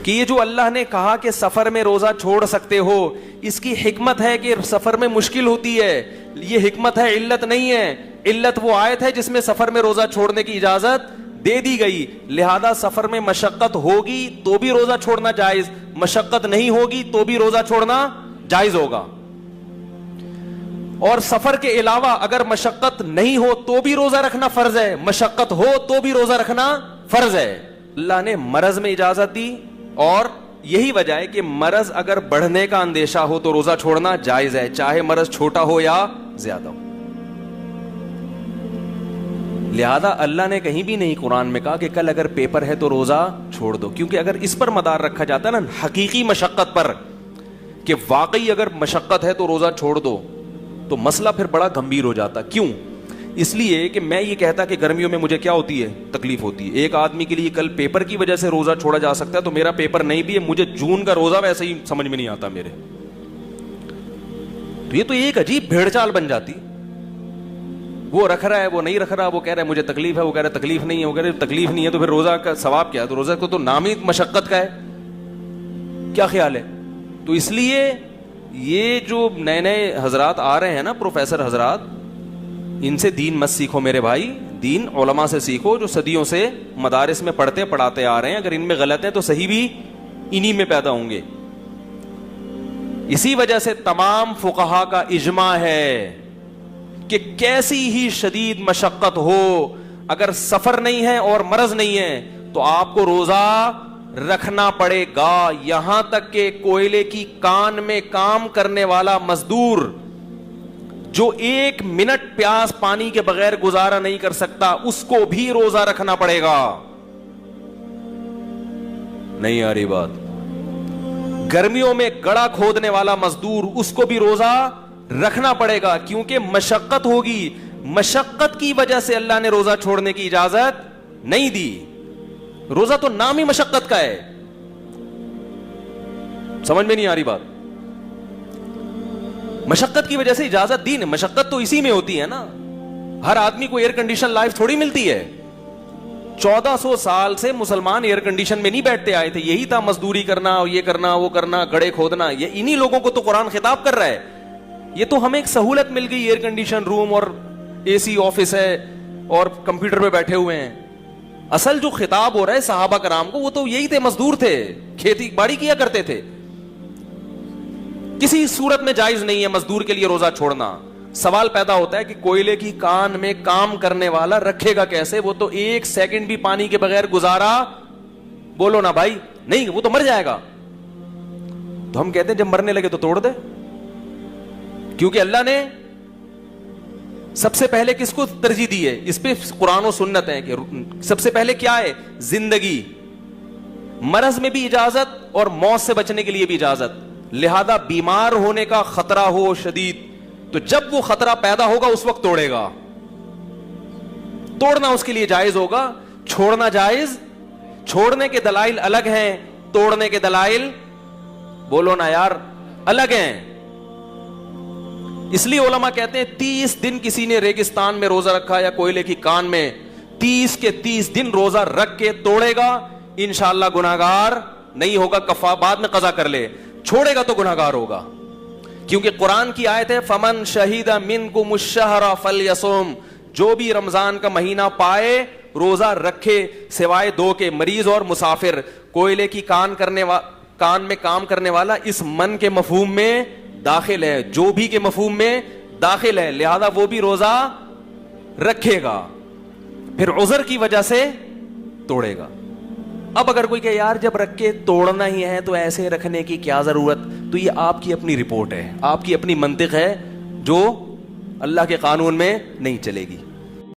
کہ یہ جو اللہ نے کہا کہ سفر میں روزہ چھوڑ سکتے ہو، اس کی حکمت ہے کہ سفر میں مشکل ہوتی ہے، یہ حکمت ہے، علت نہیں ہے. علت وہ آیت ہے جس میں سفر میں روزہ چھوڑنے کی اجازت دے دی گئی. لہذا سفر میں مشقت ہوگی تو بھی روزہ چھوڑنا جائز، مشقت نہیں ہوگی تو بھی روزہ چھوڑنا جائز ہوگا. اور سفر کے علاوہ اگر مشقت نہیں ہو تو بھی روزہ رکھنا فرض ہے، مشقت ہو تو بھی روزہ رکھنا فرض ہے. اللہ نے مرض میں اجازت دی، اور یہی وجہ ہے کہ مرض اگر بڑھنے کا اندیشہ ہو تو روزہ چھوڑنا جائز ہے، چاہے مرض چھوٹا ہو یا زیادہ ہو. لہذا اللہ نے کہیں بھی نہیں قرآن میں کہا کہ کل اگر پیپر ہے تو روزہ چھوڑ دو، کیونکہ اگر اس پر مدار رکھا جاتا ہے نا حقیقی مشقت پر، کہ واقعی اگر مشقت ہے تو روزہ چھوڑ دو، تو مسئلہ پھر بڑا گمبھیر ہو جاتا. کیوں؟ اس لیے کہ میں یہ کہتا کہ گرمیوں میں مجھے کیا ہوتی ہے، تکلیف ہوتی ہے. ایک آدمی کے لیے کل پیپر کی وجہ سے روزہ چھوڑا جا سکتا ہے، تو میرا پیپر نہیں بھی ہے، مجھے جون کا روزہ ویسے ہی سمجھ میں نہیں آتا میرے. تو یہ تو ایک عجیب بھیڑ چال بن جاتی. وہ رکھ رہا ہے، وہ نہیں رکھ رہا، وہ کہہ رہا ہے مجھے تکلیف ہے، وہ کہہ رہا ہے تکلیف نہیں ہے، وہ کہہ رہا ہے تکلیف نہیں ہے، تو پھر روزہ کا ثواب کیا ہے؟ تو روزہ کو تو نام ہی مشقت کا ہے. کیا خیال ہے؟ تو اس لیے یہ جو نئے نئے حضرات آ رہے ہیں نا، پروفیسر حضرات، ان سے دین مت سیکھو میرے بھائی، دین علماء سے سیکھو جو صدیوں سے مدارس میں پڑھتے پڑھاتے آ رہے ہیں. اگر ان میں غلط ہیں تو صحیح بھی انہی میں پیدا ہوں گے. اسی وجہ سے تمام فقہا کا اجماع ہے کہ کیسی ہی شدید مشقت ہو، اگر سفر نہیں ہے اور مرض نہیں ہے تو آپ کو روزہ رکھنا پڑے گا. یہاں تک کہ کوئلے کی کان میں کام کرنے والا مزدور جو 1 منٹ پیاس پانی کے بغیر گزارا نہیں کر سکتا، اس کو بھی روزہ رکھنا پڑے گا. نہیں آ رہی بات؟ گرمیوں میں گڑھا کھودنے والا مزدور، اس کو بھی روزہ رکھنا پڑے گا، کیونکہ مشقت ہوگی. مشقت کی وجہ سے اللہ نے روزہ چھوڑنے کی اجازت نہیں دی. روزہ تو نام ہی مشقت کا ہے. سمجھ میں نہیں آ رہی بات؟ مشقت کی وجہ سے اجازت دی. مشقت تو اسی میں ہوتی ہے نا. ہر آدمی کو ایئر کنڈیشن لائف تھوڑی ملتی ہے. 1400 سال سے مسلمان ایئر کنڈیشن میں نہیں بیٹھتے آئے تھے. یہی تھا مزدوری کرنا، یہ کرنا، وہ کرنا، گڑھے کھودنا. یہ انہی لوگوں کو تو قرآن خطاب کر رہا ہے. یہ تو ہمیں ایک سہولت مل گئی، ایئر کنڈیشن روم اور اے سی آفس ہے اور کمپیوٹر پہ بیٹھے ہوئے ہیں. اصل جو خطاب ہو رہا ہے صحابہ کرام کو، وہ تو یہی تھے، مزدور تھے، کھیتی باڑی کیا کرتے تھے. کسی صورت میں جائز نہیں ہے مزدور کے لیے روزہ چھوڑنا. سوال پیدا ہوتا ہے کہ کوئلے کی کان میں کام کرنے والا رکھے گا کیسے؟ وہ تو 1 سیکنڈ بھی پانی کے بغیر گزارا، بولو نا بھائی، نہیں، وہ تو مر جائے گا. تو ہم کہتے ہیں جب مرنے لگے تو توڑ دے، کیونکہ اللہ نے سب سے پہلے کس کو ترجیح دی ہے؟ اس پہ قرآن و سنت ہے کہ سب سے پہلے کیا ہے؟ زندگی. مرض میں بھی اجازت اور موت سے بچنے کے لیے بھی اجازت. لہذا بیمار ہونے کا خطرہ ہو شدید، تو جب وہ خطرہ پیدا ہوگا اس وقت توڑے گا. توڑنا اس کے لیے جائز ہوگا، چھوڑنا جائز. چھوڑنے کے دلائل الگ ہیں، توڑنے کے دلائل، بولو نا یار، الگ ہیں. اس لیے علماء کہتے ہیں 30 دن کسی نے ریگستان میں روزہ رکھا یا کوئلے کی کان میں، 30 کے 30 دن روزہ رکھ کے توڑے گا، انشاءاللہ گناہگار نہیں ہوگا. کفارہ بعد میں قضا کر لے، چھوڑے گا تو گناہگار ہوگا. کیونکہ قرآن کی آیت ہے فمن شہید منکم الشہر فلیصم، جو بھی رمضان کا مہینہ پائے روزہ رکھے، سوائے 2 کے، مریض اور مسافر. کوئلے کی کان میں کام کرنے والا اس من کے مفہوم میں داخل ہے، جو بھی کے مفہوم میں داخل ہے. لہذا وہ بھی روزہ رکھے گا، پھر عذر کی وجہ سے توڑے گا. اب اگر کوئی کہ یار جب رکھ کے توڑنا ہی ہے تو ایسے رکھنے کی کیا ضرورت، تو یہ آپ کی اپنی رپورٹ ہے، آپ کی اپنی منطق ہے جو اللہ کے قانون میں نہیں چلے گی.